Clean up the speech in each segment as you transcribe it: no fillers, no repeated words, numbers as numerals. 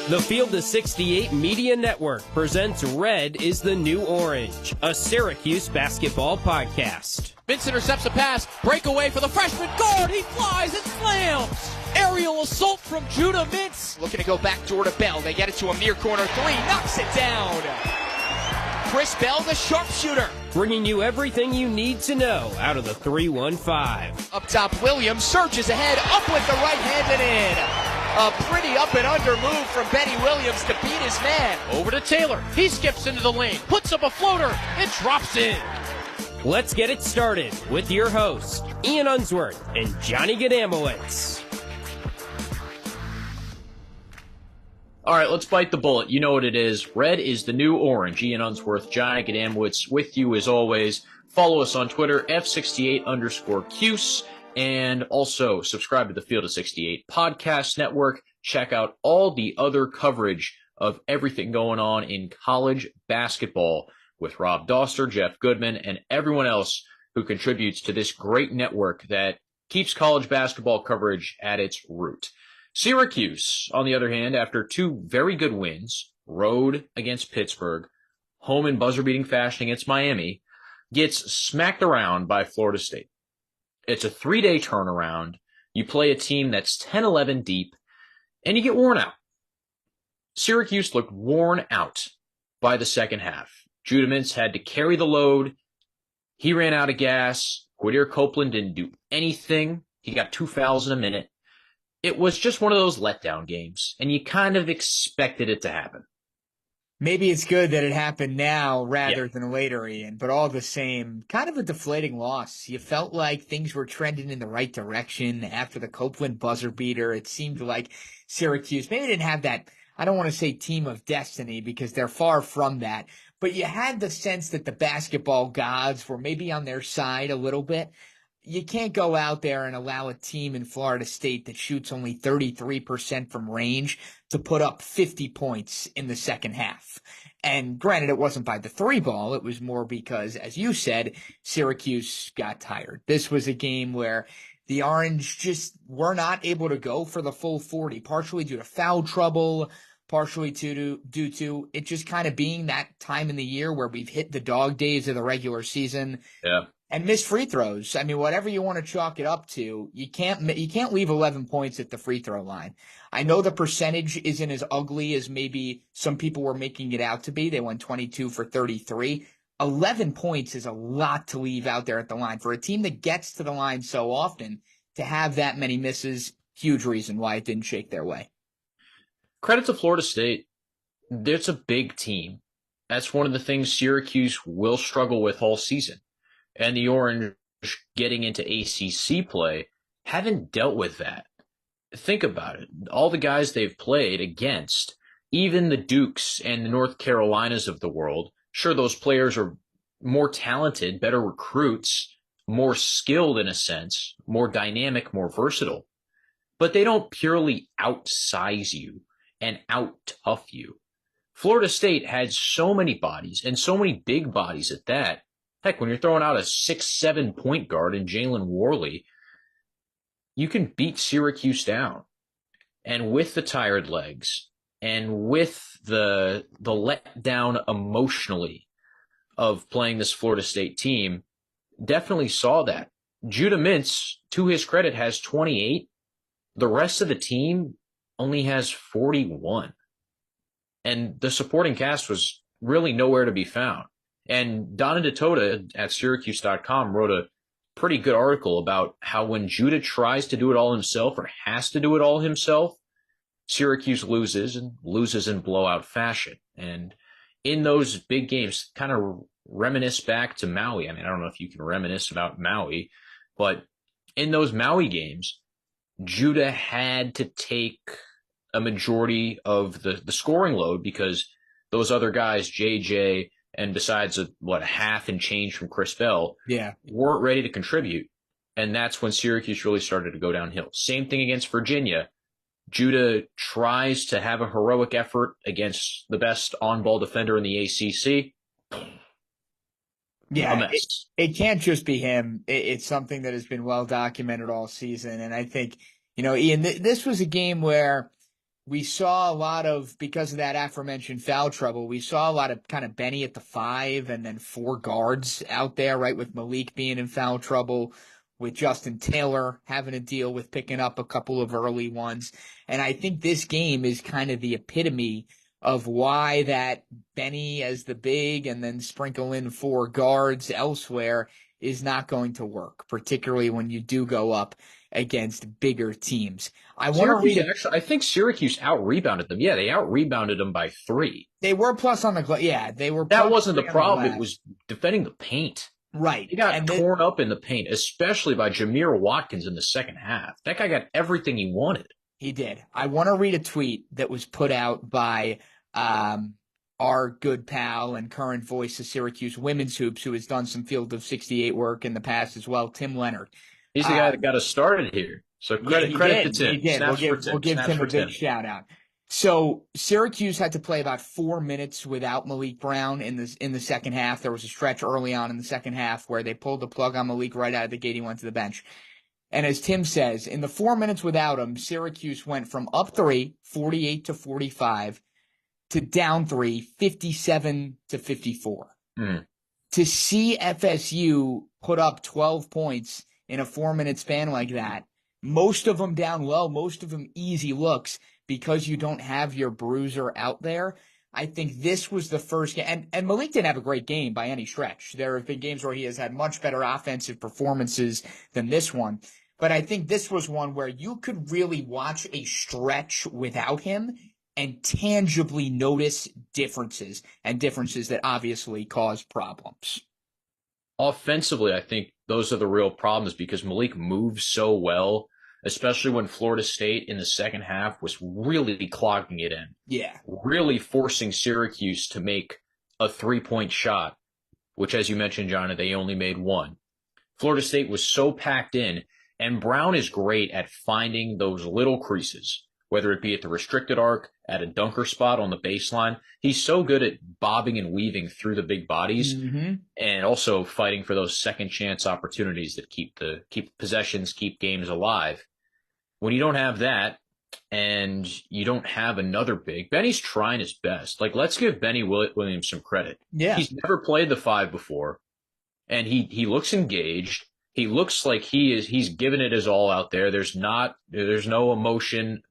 The Field of 68 Media Network presents Red is the New Orange, a Syracuse basketball podcast. Mintz intercepts a pass, breakaway for the freshman guard, he flies and slams! Aerial assault from Judah Mintz. Looking to go back door to Bell, they get it to a near corner three, knocks it down! Chris Bell, the sharpshooter. Bringing you everything you need to know out of the 315. Up top, Williams surges ahead, up with the right hand and in. A pretty up and under move from Benny Williams to beat his man. Over to Taylor. He skips into the lane, puts up a floater, and drops in. Let's get it started with your hosts, Ian Unsworth and Johnny Gadamowitz. All right, let's bite the bullet. You know what it is. Red is the new orange. Ian Unsworth, Johnny Gadamowitz with you as always. Follow us on Twitter, F68_Cuse. And also subscribe to the Field of 68 podcast network. Check out all the other coverage of everything going on in college basketball with Rob Doster, Jeff Goodman, and everyone else who contributes to this great network that keeps college basketball coverage at its root. Syracuse, on the other hand, after two very good wins, road against Pittsburgh, home in buzzer-beating fashion against Miami, gets smacked around by Florida State. It's a 3-day turnaround. You play a team that's 10-11 deep, and you get worn out. Syracuse looked worn out by the second half. Judah Mintz had to carry the load. He ran out of gas. Quadir Copeland didn't do anything. He got 2 fouls in a minute. It was just one of those letdown games, and you kind of expected it to happen. Maybe it's good that it happened now rather than later, Ian, but all the same, kind of a deflating loss. You felt like things were trending in the right direction after the Copeland buzzer beater. It seemed like Syracuse maybe didn't have that, I don't want to say team of destiny because they're far from that, but you had the sense that the basketball gods were maybe on their side a little bit. You can't go out there and allow a team in Florida State that shoots only 33% from range to put up 50 points in the second half. And granted, it wasn't by the three ball. It was more because, as you said, Syracuse got tired. This was a game where the Orange just were not able to go for the full 40, partially due to foul trouble, partially due to it just kind of being that time in the year where we've hit the dog days of the regular season. Yeah. And missed free throws. I mean, whatever you want to chalk it up to, you can't leave 11 points at the free throw line. I know the percentage isn't as ugly as maybe some people were making it out to be. They went 22 for 33. 11 points is a lot to leave out there at the line. For a team that gets to the line so often, to have that many misses, huge reason why it didn't shake their way. Credit to Florida State. It's a big team. That's one of the things Syracuse will struggle with all season. And the Orange, getting into ACC play, haven't dealt with that. Think about it. All the guys they've played against, even the Dukes and the North Carolinas of the world, sure, those players are more talented, better recruits, more skilled in a sense, more dynamic, more versatile. But they don't purely outsize you and out-tough you. Florida State had so many bodies, and so many big bodies at that. Heck, when you're throwing out a 6'7" point guard in Jalen Worley, you can beat Syracuse down. And with the tired legs and with the letdown emotionally of playing this Florida State team, definitely saw that. Judah Mintz, to his credit, has 28. The rest of the team only has 41. And the supporting cast was really nowhere to be found. And Donna DeToda at Syracuse.com wrote a pretty good article about how when Judah tries to do it all himself or has to do it all himself, Syracuse loses and loses in blowout fashion. And in those big games, kind of reminisce back to Maui. I mean, I don't know if you can reminisce about Maui, but in those Maui games, Judah had to take a majority of the scoring load because those other guys, JJ, and besides a half and change from Chris Bell, weren't ready to contribute. And that's when Syracuse really started to go downhill. Same thing against Virginia. Judah tries to have a heroic effort against the best on-ball defender in the ACC. Yeah, it can't just be him. It's something that has been well documented all season. And I think, Ian, this was a game where we saw a lot of, because of that aforementioned foul trouble, we saw a lot of kind of Benny at the 5 and then 4 guards out there, right, with Malik being in foul trouble, with Justin Taylor having to deal with picking up a couple of early ones. And I think this game is kind of the epitome of why that Benny as the big and then sprinkle in 4 guards elsewhere is not going to work, particularly when you do go up against bigger teams. I think Syracuse out-rebounded them. Yeah, they out-rebounded them by 3. They were plus on the glass. Yeah, they were. That wasn't the problem. It was defending the paint. Right. They got torn up in the paint, especially by Jameer Watkins in the second half. That guy got everything he wanted. He did. I want to read a tweet that was put out by our good pal and current voice of Syracuse women's hoops, who has done some Field of 68 work in the past as well, Tim Leonard. He's the guy that got us started here. So credit to Tim. He did. We'll give Tim a big shout out. So Syracuse had to play about 4 minutes without Malik Brown in the second half. There was a stretch early on in the second half where they pulled the plug on Malik right out of the gate. He went to the bench. And as Tim says, in the 4 minutes without him, Syracuse went from up 3, 48-45, to down 3, 57-54. To see FSU put up 12 points in a 4-minute span like that, most of them down low, most of them easy looks, because you don't have your bruiser out there. I think this was the first game. And Malik didn't have a great game by any stretch. There have been games where he has had much better offensive performances than this one. But I think this was one where you could really watch a stretch without him and tangibly notice differences, and differences that obviously cause problems. Offensively, I think those are the real problems, because Malik moves so well, especially when Florida State in the second half was really clogging it in. Yeah. Really forcing Syracuse to make a 3-point shot, which, as you mentioned, John, they only made 1. Florida State was so packed in, and Brown is great at finding those little creases, whether it be at the restricted arc, at a dunker spot on the baseline. He's so good at bobbing and weaving through the big bodies, and also fighting for those second chance opportunities that keep possessions, keep games alive. When you don't have that, and you don't have another big, Benny's trying his best. Like, let's give Benny Williams some credit. Yeah. He's never played the 5 before, and he looks engaged. He looks like he's given it his all out there. There's no emotional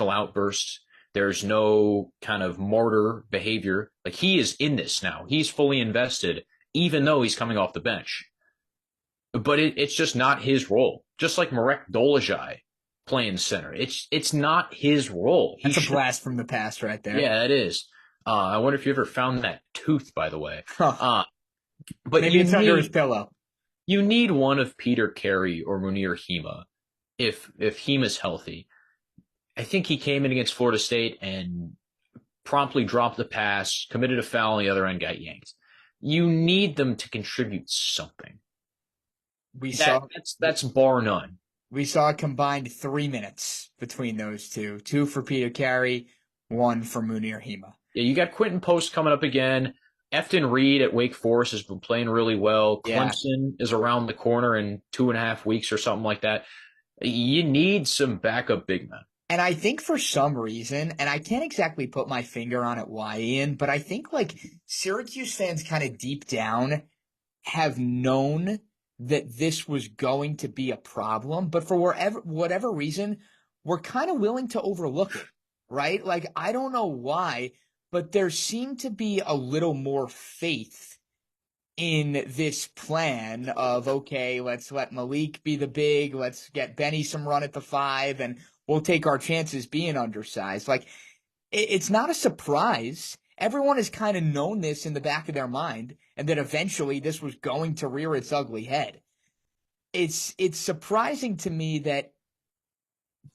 outbursts. There's no kind of martyr behavior. Like, he is in this now. He's fully invested, even though he's coming off the bench. But it's just not his role. Just like Marek Dolezaj playing center. It's not his role. That's a blast from the past right there. Yeah, it is. I wonder if you ever found that tooth, by the way. But maybe it's under his pillow. You need one of Peter Carey or Munir Hima if Hima's healthy. I think he came in against Florida State and promptly dropped the pass, committed a foul on the other end, got yanked. You need them to contribute something. That's bar none. We saw a combined 3 minutes between those two. 2 for Peter Carey, 1 for Munir Hima. Yeah, you got Quentin Post coming up again. Efton Reed at Wake Forest has been playing really well. Clemson is around the corner in 2.5 weeks or something like that. You need some backup big men. And I think for some reason, and I can't exactly put my finger on it why, Ian, but I think like Syracuse fans kind of deep down have known that this was going to be a problem, but for whatever reason, we're kind of willing to overlook it, right? Like, I don't know why, but there seemed to be a little more faith in this plan of, okay, let's let Malik be the big, let's get Benny some run at the 5, and we'll take our chances being undersized. Like, it's not a surprise. Everyone has kind of known this in the back of their mind, and that eventually this was going to rear its ugly head. It's surprising to me that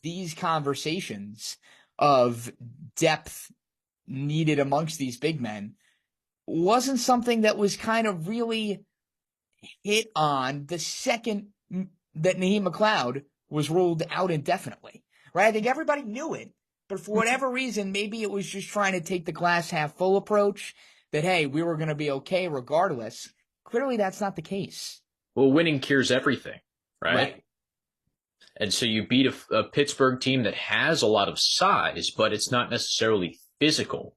these conversations of depth needed amongst these big men wasn't something that was kind of really hit on the second that Naheem McLeod was ruled out indefinitely, right? I think everybody knew it, but for whatever reason, maybe it was just trying to take the glass half full approach that, hey, we were going to be okay regardless. Clearly, that's not the case. Well, winning cures everything, right? And so you beat a Pittsburgh team that has a lot of size, but it's not necessarily physical.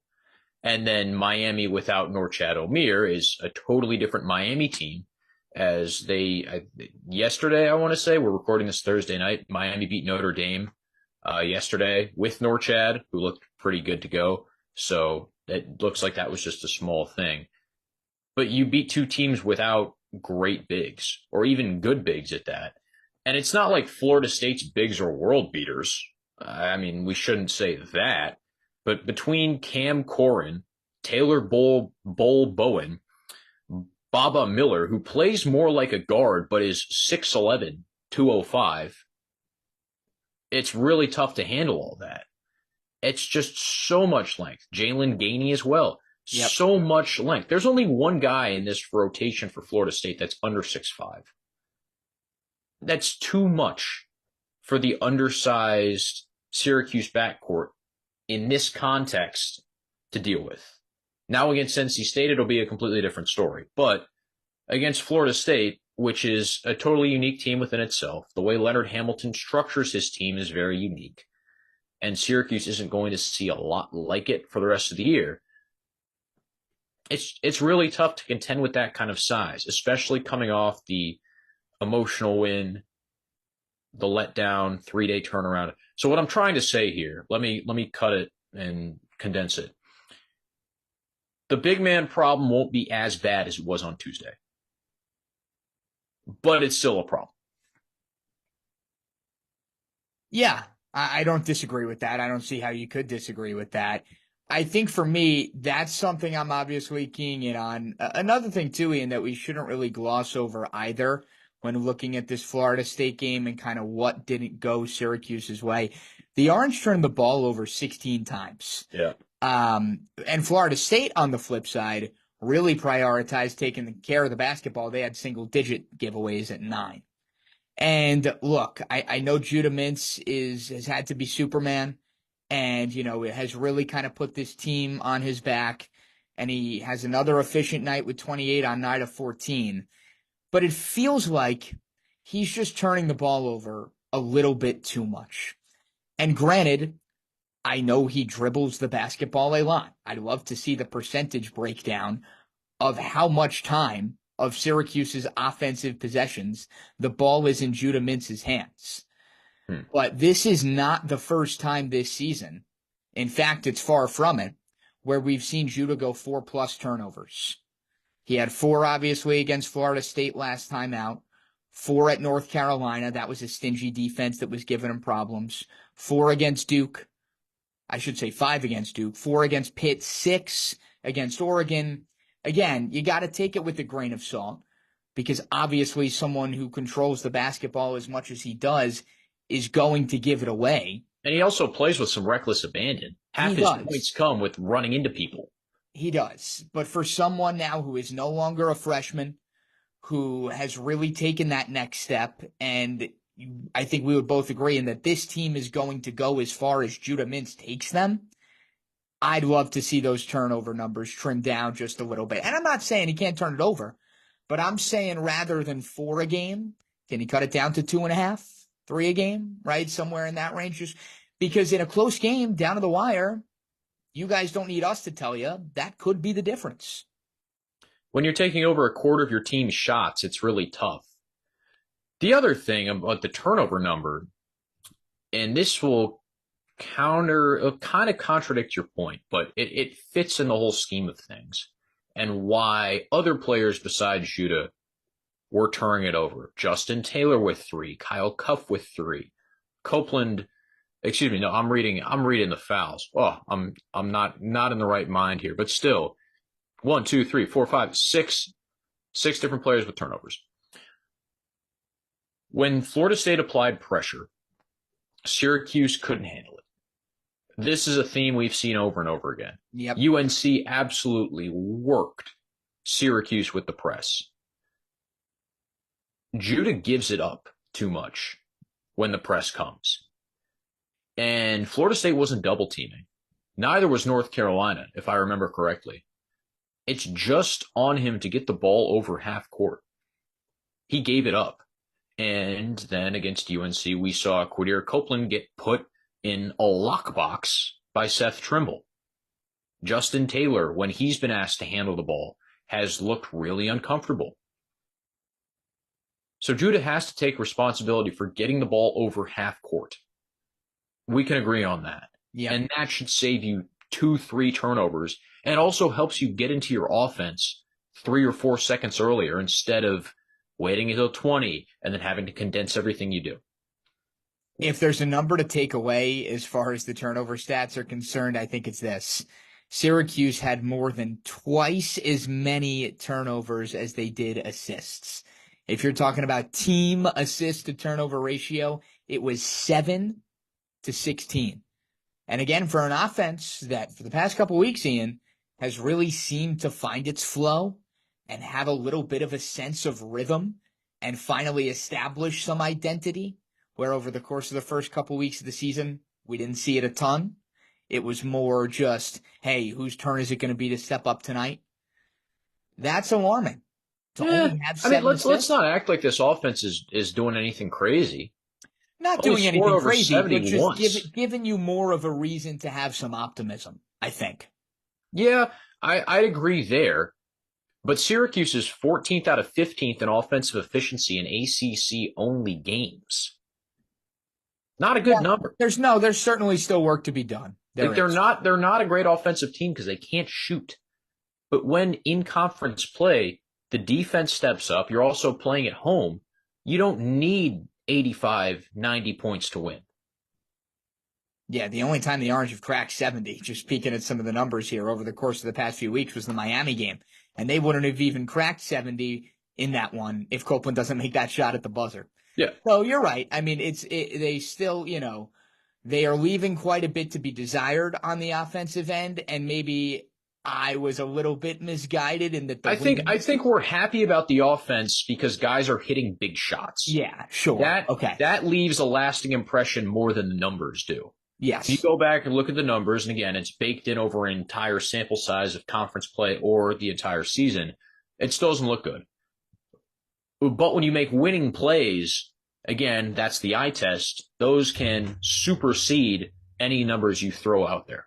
And then Miami without Norchad Omier is a totally different Miami team. As yesterday, I want to say, we're recording this Thursday night, Miami beat Notre Dame yesterday with Norchad, who looked pretty good to go. So it looks like that was just a small thing. But you beat two teams without great bigs, or even good bigs at that. And it's not like Florida State's bigs are world beaters. I mean, we shouldn't say that. But between Cam Corrin, Taylor Bowen, Baba Miller, who plays more like a guard but is 6'11", 205, it's really tough to handle all that. It's just so much length. Jalen Gainey as well. Yep. So much length. There's only one guy in this rotation for Florida State that's under 6'5". That's too much for the undersized Syracuse backcourt in this context to deal with. Now against NC State, it'll be a completely different story. But against Florida State, which is a totally unique team within itself, the way Leonard Hamilton structures his team is very unique. And Syracuse isn't going to see a lot like it for the rest of the year. It's really tough to contend with that kind of size, especially coming off the emotional win, the letdown, 3-day turnaround. So what I'm trying to say here, let me cut it and condense it. The big man problem won't be as bad as it was on Tuesday, but it's still a problem. Yeah, I don't disagree with that. I don't see how you could disagree with that. I think for me, that's something I'm obviously keying in on. Another thing, too, Ian, that we shouldn't really gloss over either when looking at this Florida State game and kind of what didn't go Syracuse's way. The Orange turned the ball over 16 times. Yeah. And Florida State, on the flip side, really prioritized taking care of the basketball. They had single-digit giveaways at 9. And look, I know Judah Mintz has had to be Superman. And, it has really kind of put this team on his back. And he has another efficient night with 28 on night of 14. But it feels like he's just turning the ball over a little bit too much. And granted, I know he dribbles the basketball a lot. I'd love to see the percentage breakdown of how much time of Syracuse's offensive possessions the ball is in Judah Mintz's hands. But this is not the first time this season. In fact, it's far from it, where we've seen Judah go 4+ turnovers. He had 4, obviously, against Florida State last time out. 4 at North Carolina. That was a stingy defense that was giving him problems. 4 against Duke. I should say 5 against Duke. 4 against Pitt. 6 against Oregon. Again, you got to take it with a grain of salt, because obviously someone who controls the basketball as much as he does is going to give it away. And he also plays with some reckless abandon. Half his points come with running into people. He does. But for someone now who is no longer a freshman, who has really taken that next step, and I think we would both agree in that this team is going to go as far as Judah Mintz takes them, I'd love to see those turnover numbers trimmed down just a little bit. And I'm not saying he can't turn it over, but I'm saying rather than 4 a game, can he cut it down to 2.5? 3 a game, right? Somewhere in that range. Just because in a close game, down to the wire, you guys don't need us to tell you, that could be the difference. When you're taking over a quarter of your team's shots, it's really tough. The other thing about the turnover number, and this will kind of contradict your point, but it fits in the whole scheme of things and why other players besides Judah were turning it over. Justin Taylor with 3, Kyle Cuff with 3, Copeland. Excuse me. No, I'm reading the fouls. Oh, I'm not in the right mind here, but still, 1, 2, 3, 4, 5, 6 different players with turnovers. When Florida State applied pressure, Syracuse couldn't handle it. This is a theme we've seen over and over again. Yep. UNC absolutely worked Syracuse with the press. Judah gives it up too much when the press comes. And Florida State wasn't double teaming. Neither was North Carolina, if I remember correctly. It's just on him to get the ball over half court. He gave it up. And then against UNC, we saw Quadir Copeland get put in a lockbox by Seth Trimble. Justin Taylor, when he's been asked to handle the ball, has looked really uncomfortable. So Judah has to take responsibility for getting the ball over half court. We can agree on that. Yeah. And that should save you 2-3 turnovers, and also helps you get into your offense 3 or 4 seconds earlier instead of waiting until 20 and then having to condense everything you do. If there's a number to take away as far as the turnover stats are concerned, I think it's this. Syracuse had more than twice as many turnovers as they did assists. If you're talking about team assist to turnover ratio, it was 7-16. And again, for an offense that for the past couple weeks, Ian, has really seemed to find its flow and have a little bit of a sense of rhythm and finally establish some identity, where over the course of the first couple weeks of the season, we didn't see it a ton. It was more just, hey, whose turn is it going to be to step up tonight? That's alarming. Let's not act like this offense is doing anything crazy. Not doing anything crazy, but just giving you more of a reason to have some optimism, I think. Yeah, I'd agree there. But Syracuse is 14th out of 15th in offensive efficiency in ACC-only games. Not a good number. There's certainly still work to be done. They're not a great offensive team because they can't shoot. But when in conference play, the defense steps up. You're also playing at home. You don't need 85, 90 points to win. Yeah, the only time the Orange have cracked 70, just peeking at some of the numbers here over the course of the past few weeks, was the Miami game. And they wouldn't have even cracked 70 in that one if Copeland doesn't make that shot at the buzzer. Yeah. So you're right. I mean, they still, they are leaving quite a bit to be desired on the offensive end, and maybe I was a little bit misguided in that. I think we're happy about the offense because guys are hitting big shots. Yeah, sure. That leaves a lasting impression more than the numbers do. Yes. If you go back and look at the numbers, and again, it's baked in over an entire sample size of conference play or the entire season, it still doesn't look good. But when you make winning plays, again, that's the eye test. Those can supersede any numbers you throw out there.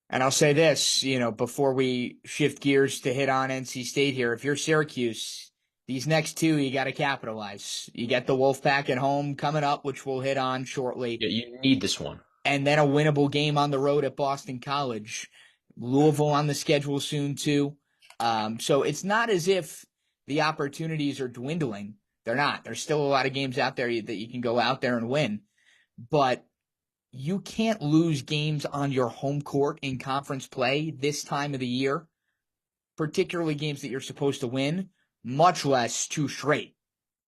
And I'll say this, before we shift gears to hit on NC State here, if you're Syracuse, these next two, you got to capitalize. You get the Wolfpack at home coming up, which we'll hit on shortly. Yeah, you need this one. And then a winnable game on the road at Boston College. Louisville on the schedule soon, too. So it's not as if the opportunities are dwindling. They're not. There's still a lot of games out there that you can go out there and win. But you can't lose games on your home court in conference play this time of the year, particularly games that you're supposed to win, much less two straight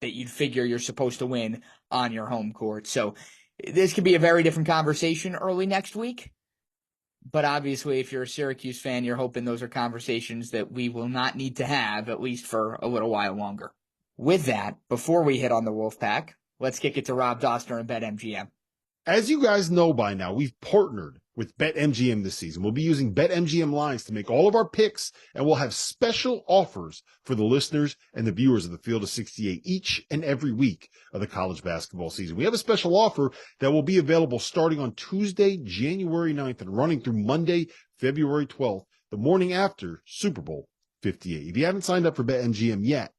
that you'd figure you're supposed to win on your home court. So this could be a very different conversation early next week. But obviously, if you're a Syracuse fan, you're hoping those are conversations that we will not need to have, at least for a little while longer. With that, before we hit on the Wolfpack, let's kick it to Rob Dostner and BetMGM. As you guys know by now, we've partnered with BetMGM this season. We'll be using BetMGM lines to make all of our picks, and we'll have special offers for the listeners and the viewers of the Field of 68 each and every week of the college basketball season. We have a special offer that will be available starting on Tuesday, January 9th and running through Monday, February 12th, the morning after Super Bowl 58. If you haven't signed up for BetMGM yet,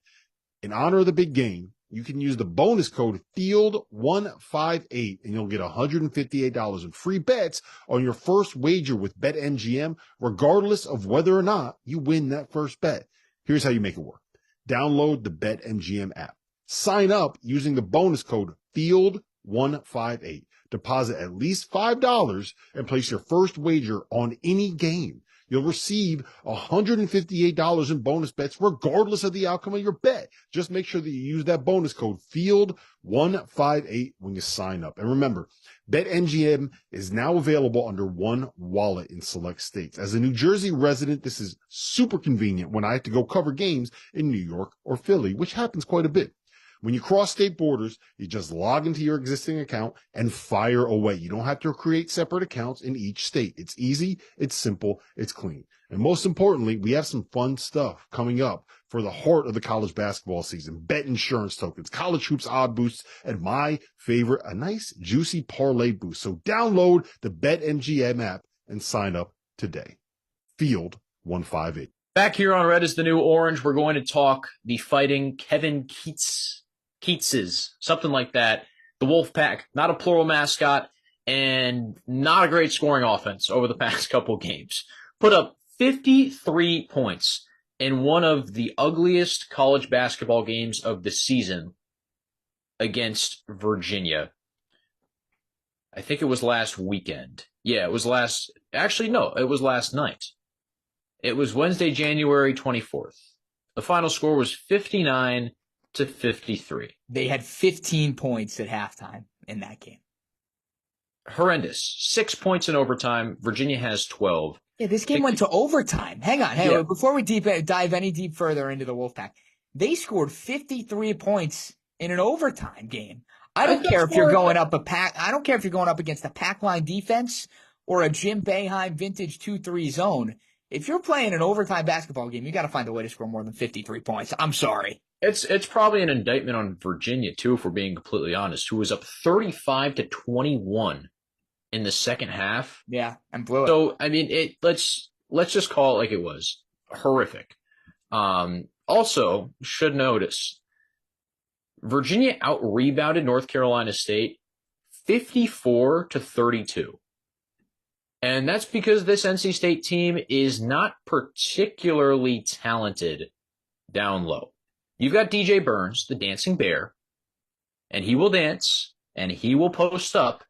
in honor of the big game, you can use the bonus code FIELD158 and you'll get $158 in free bets on your first wager with BetMGM, regardless of whether or not you win that first bet. Here's how you make it work. Download the BetMGM app. Sign up using the bonus code FIELD158. Deposit at least $5 and place your first wager on any game. You'll receive $158 in bonus bets regardless of the outcome of your bet. Just make sure that you use that bonus code FIELD158 when you sign up. And remember, BetMGM is now available under one wallet in select states. As a New Jersey resident, this is super convenient when I have to go cover games in New York or Philly, which happens quite a bit. When you cross state borders, you just log into your existing account and fire away. You don't have to create separate accounts in each state. It's easy, it's simple, it's clean. And most importantly, we have some fun stuff coming up for the heart of the college basketball season. Bet insurance tokens, college hoops odd boosts, and my favorite, a nice juicy parlay boost. So download the BetMGM app and sign up today. Field 158. Back here on Red is the New Orange, we're going to talk the Fighting Kevin Keatses, something like that. The Wolfpack, not a plural mascot, and not a great scoring offense over the past couple games. Put up 53 points in one of the ugliest college basketball games of the season against Virginia. I think it was last weekend. Yeah, it was last night. It was Wednesday, January 24th. The final score was 59-53. They had 15 points at halftime in that game. Horrendous. 6 points in overtime. Virginia has 12. Yeah, this game went to overtime. Hang on. Before we dive any deep further into the Wolfpack, they scored 53 points in an overtime game. I don't care if you're going up against a pack line defense or a Jim Boeheim vintage 2-3 zone. If you're playing an overtime basketball game, you got to find a way to score more than 53 points. I'm sorry. It's probably an indictment on Virginia too, if we're being completely honest, who was up 35-21 in the second half. Yeah, and blew it. So I mean, let's just call it like it was. Horrific. Also, should notice, Virginia out-rebounded North Carolina State 54-32. And that's because this NC State team is not particularly talented down low. You've got DJ Burns, the dancing bear, and he will dance, and he will post up,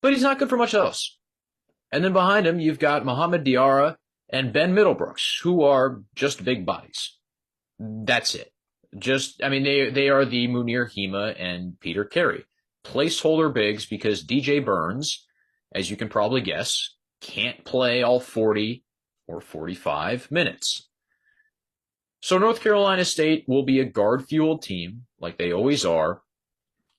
but he's not good for much else. And then behind him, you've got Muhammad Diarra and Ben Middlebrooks, who are just big bodies. That's it. They are the Munir Hema and Peter Carey. Placeholder bigs because DJ Burns, as you can probably guess, can't play all 40 or 45 minutes. So North Carolina State will be a guard-fueled team, like they always are.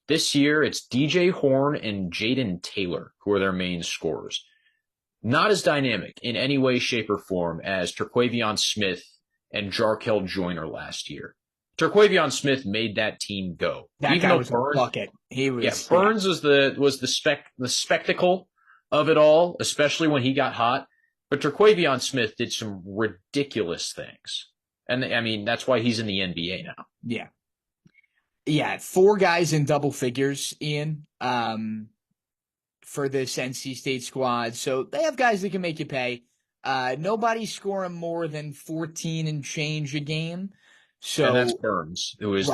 This year, it's DJ Horn and Jaden Taylor who are their main scorers. Not as dynamic in any way, shape, or form as Terquavion Smith and Jarkel Joyner last year. Terquavion Smith made that team go. That guy was a bucket. Burns was the spectacle of it all, especially when he got hot. But Terquavion Smith did some ridiculous things. And I mean, that's why he's in the NBA now. Yeah. Yeah, 4 guys in double figures, Ian, for this NC State squad. So they have guys that can make you pay. Nobody's scoring more than 14 and change a game. So, and that's Burns, who is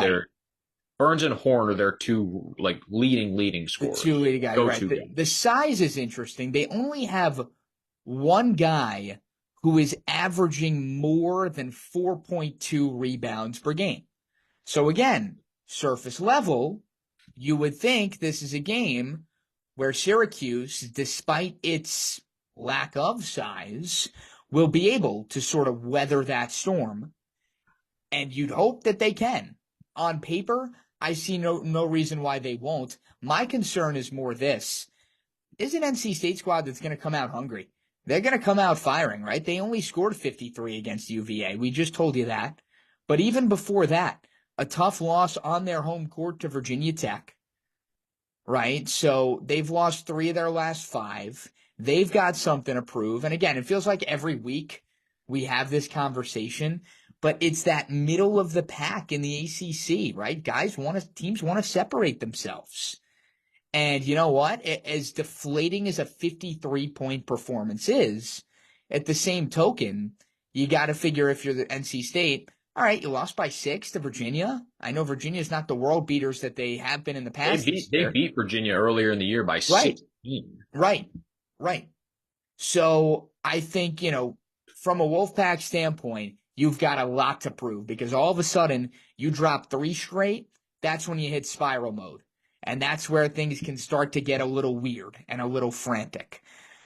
Burns and Horn are their two leading scorers. The 2 leading guys, right. The size is interesting. They only have one guy who is averaging more than 4.2 rebounds per game. So again, surface level, you would think this is a game where Syracuse, despite its lack of size, will be able to sort of weather that storm. And you'd hope that they can. On paper, I see no reason why they won't. My concern is more this. Is an NC State squad that's going to come out hungry. They're going to come out firing, right? They only scored 53 against UVA. We just told you that. But even before that, a tough loss on their home court to Virginia Tech, right? So they've lost 3 of their last 5. They've got something to prove. And again, it feels like every week we have this conversation. But it's that middle of the pack in the ACC, right? Teams want to separate themselves. And you know what? As deflating as a 53-point performance is, at the same token, you got to figure if you're the NC State, all right, you lost by 6 to Virginia. I know Virginia's not the world beaters that they have been in the past. They beat Virginia earlier in the year by 16. Right. So I think, from a Wolfpack standpoint, you've got a lot to prove because all of a sudden you drop 3 straight. That's when you hit spiral mode. And that's where things can start to get a little weird and a little frantic.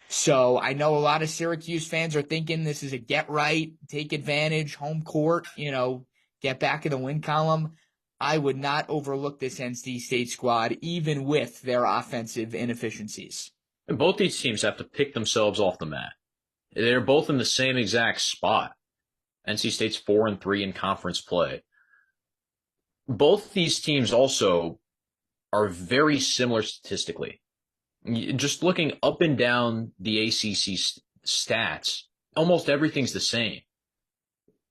So I know a lot of Syracuse fans are thinking this is a get right, take advantage, home court, get back in the win column. I would not overlook this NC State squad, even with their offensive inefficiencies. And both these teams have to pick themselves off the mat. They're both in the same exact spot. NC State's 4-3 in conference play. Both these teams also are very similar statistically. Just looking up and down the ACC stats, almost everything's the same.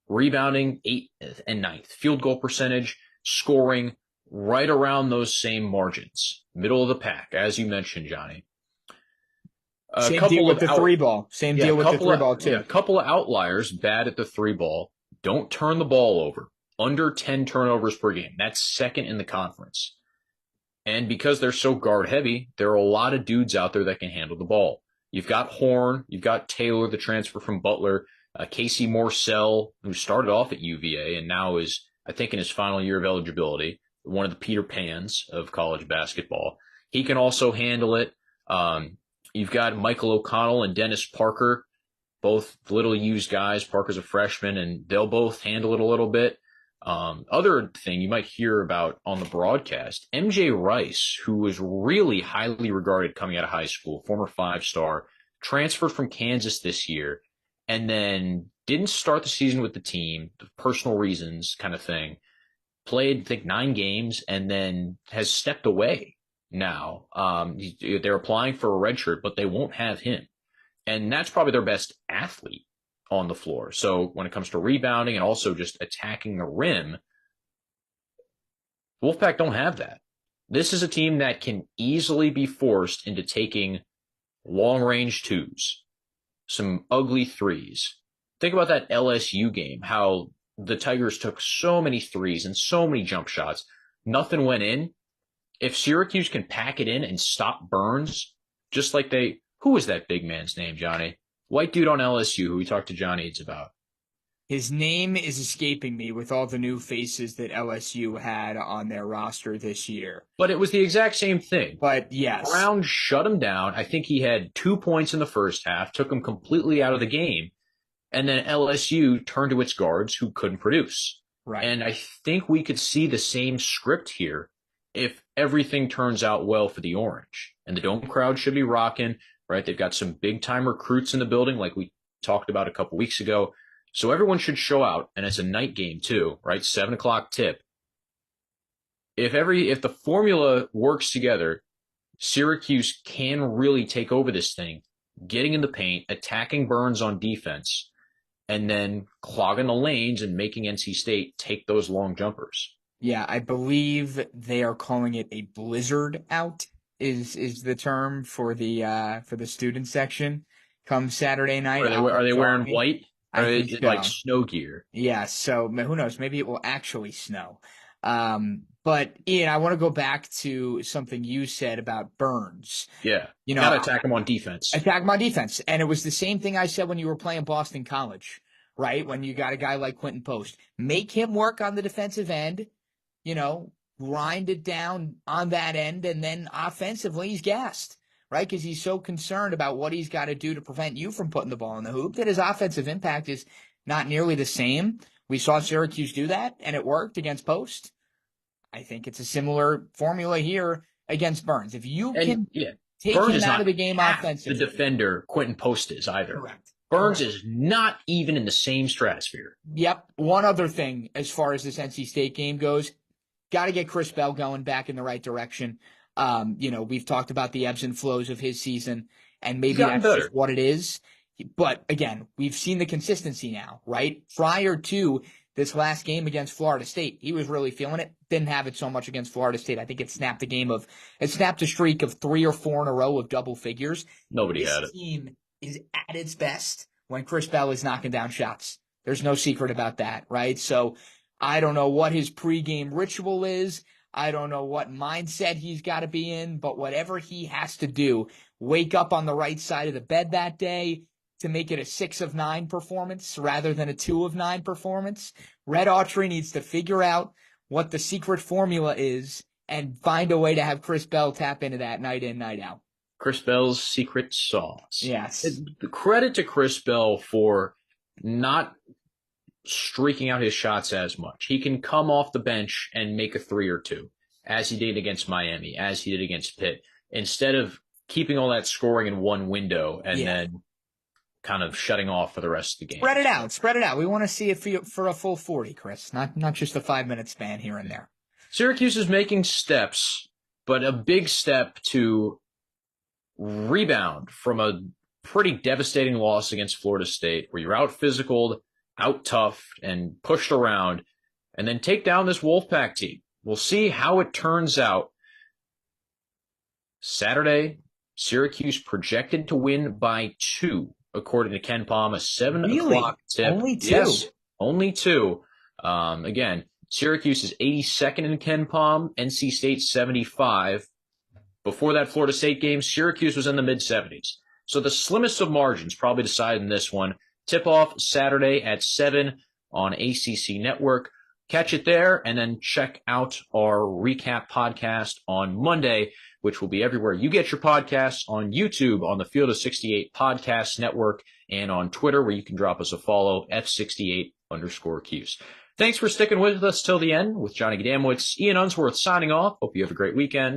Rebounding 8th and 9th. Field goal percentage, scoring right around those same margins. Middle of the pack, as you mentioned, Johnny. Same deal with the three ball. Same deal with the three ball, too. Yeah, a couple of outliers, bad at the three ball. Don't turn the ball over. Under 10 turnovers per game. That's second in the conference. And because they're so guard heavy, there are a lot of dudes out there that can handle the ball. You've got Horn, you've got Taylor, the transfer from Butler, Casey Morcell, who started off at UVA and now is, I think, in his final year of eligibility, one of the Peter Pans of college basketball. He can also handle it. You've got Michael O'Connell and Dennis Parker, both little used guys. Parker's a freshman, and they'll both handle it a little bit. Other thing you might hear about on the broadcast, MJ Rice, who was really highly regarded coming out of high school, former 5-star, transferred from Kansas this year, and then didn't start the season with the team, personal reasons kind of thing. Played, I think, 9 games, and then has stepped away now. They're applying for a red shirt, but they won't have him. And that's probably their best athlete on the floor. So when it comes to rebounding and also just attacking the rim, Wolfpack don't have that. This is a team that can easily be forced into taking long-range twos, some ugly threes. Think about that LSU game, how the Tigers took so many threes and so many jump shots. Nothing went in. If Syracuse can pack it in and stop Burns, just like who was that big man's name, Johnny? White dude on LSU who we talked to John Eads about. His name is escaping me with all the new faces that LSU had on their roster this year. But it was the exact same thing. But yes. Brown shut him down. I think he had 2 points in the first half, took him completely out of the game. And then LSU turned to its guards who couldn't produce. Right. And I think we could see the same script here if everything turns out well for the Orange. And the Dome crowd should be rocking. Right, they've got some big-time recruits in the building like we talked about a couple weeks ago. So everyone should show out, and it's a night game too, right? 7 o'clock tip. If the formula works together, Syracuse can really take over this thing, getting in the paint, attacking Burns on defense, and then clogging the lanes and making NC State take those long jumpers. Yeah, I believe they are calling it a blizzard out. Is the term for the student section come Saturday night. Are they wearing white? Or I is think it like snow gear? Yeah, so who knows? Maybe it will actually snow. But Ian, I want to go back to something you said about Burns. Yeah, gotta attack him on defense. Attack him on defense, and it was the same thing I said when you were playing Boston College, right? When you got a guy like Quentin Post, make him work on the defensive end. Grind it down on that end, and then offensively he's gassed, right? Because he's so concerned about what he's got to do to prevent you from putting the ball in the hoop that his offensive impact is not nearly the same. We saw Syracuse do that, and it worked against Post. I think it's a similar formula here against Burns. If you can take Burns him out of the game offensively. The defender Quentin Post is either. Correct. Burns is not even in the same stratosphere. Yep. One other thing as far as this NC State game goes, got to get Chris Bell going back in the right direction. We've talked about the ebbs and flows of his season, and maybe that's just what it is. But again, we've seen the consistency now, right? Prior to this last game against Florida State, he was really feeling it. Didn't have it so much against Florida State. I think it snapped a streak of 3 or 4 in a row of double figures. Nobody had it. This team is at its best when Chris Bell is knocking down shots. There's no secret about that, right? So I don't know what his pregame ritual is. I don't know what mindset he's got to be in, but whatever he has to do, wake up on the right side of the bed that day to make it a 6 of 9 performance rather than a 2 of 9 performance. Red Autry needs to figure out what the secret formula is and find a way to have Chris Bell tap into that night in, night out. Chris Bell's secret sauce. Yes. Credit to Chris Bell for not streaking out his shots as much. He can come off the bench and make a 3 or 2, as he did against Miami, as he did against Pitt, instead of keeping all that scoring in one window and then kind of shutting off for the rest of the game. Spread it out. We want to see it for a full 40, Chris, not just a 5-minute span here and there. Syracuse is making steps, but a big step to rebound from a pretty devastating loss against Florida State, where you're out-physicaled, out-toughed, and pushed around, and then take down this Wolfpack team. We'll see how it turns out. Saturday, Syracuse projected to win by 2, according to Ken Palm, a 7 o'clock tip. Only 2? Yes, only 2. Again, Syracuse is 82nd in Ken Palm, NC State 75. Before that Florida State game, Syracuse was in the mid-70s. So the slimmest of margins probably decided in this one. Tip-off Saturday at 7 on ACC Network. Catch it there, and then check out our recap podcast on Monday, which will be everywhere you get your podcasts, on YouTube, on the Field of 68 Podcast Network, and on Twitter, where you can drop us a follow, F68_Qs. Thanks for sticking with us till the end. With Johnny Gadamowicz, Ian Unsworth signing off. Hope you have a great weekend.